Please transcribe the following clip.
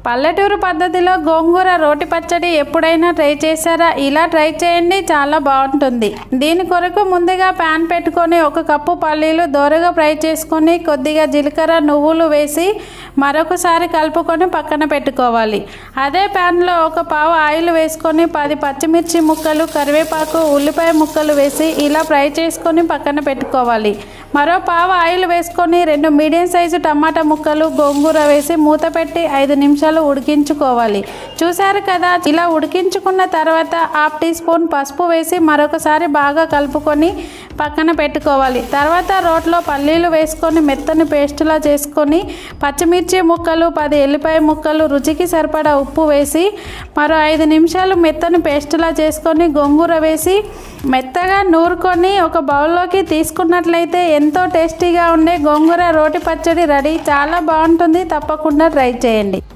పల్లెటూరు పద్ధతిలో గోంగూర రోటి పచ్చడి ఎప్పుడైనా ట్రై చేశారా? ఇలా ట్రై చేయండి, చాలా బాగుంటుంది. దీని కొరకు ముందుగా ప్యాన్ పెట్టుకొని 1 కప్పు పల్లీలు దోరగా ఫ్రై చేసుకొని కొద్దిగా జీలకర్ర నువ్వులు వేసి మరొకసారి కలుపుకొని పక్కన పెట్టుకోవాలి. అదే ప్యాన్లో 1 పావు ఆయిల్ వేసుకొని 10 పచ్చిమిర్చి ముక్కలు, కరివేపాకు, ఉల్లిపాయ ముక్కలు వేసి ఇలా ఫ్రై చేసుకొని పక్కన పెట్టుకోవాలి. మరో పావు ఆయిల్ వేసుకొని 2 మీడియం సైజు టమాటా ముక్కలు, గోంగూర వేసి మూత పెట్టి 5 నిమిషాలు ఉడికించుకోవాలి. చూశారు కదా, ఇలా ఉడికించుకున్న తర్వాత 1/2 టీ స్పూన్ పసుపు వేసి మరొకసారి బాగా కలుపుకొని పక్కన పెట్టుకోవాలి. తర్వాత రోట్లో పల్లీలు వేసుకొని మెత్తని పేస్టులా చేసుకొని పచ్చిమిర్చి ముక్కలు, 10 ఎల్లిపాయ ముక్కలు, రుచికి సరిపడా ఉప్పు వేసి మరో 5 నిమిషాలు మెత్తని పేస్టులా చేసుకొని గోంగూర వేసి మెత్తగా నూరుకొని ఒక బౌల్లోకి తీసుకున్నట్లయితే ఎంతో టేస్టీగా ఉండే గోంగూర రోటి పచ్చడి రెడీ. చాలా బాగుంటుంది, తప్పకుండా ట్రై చేయండి.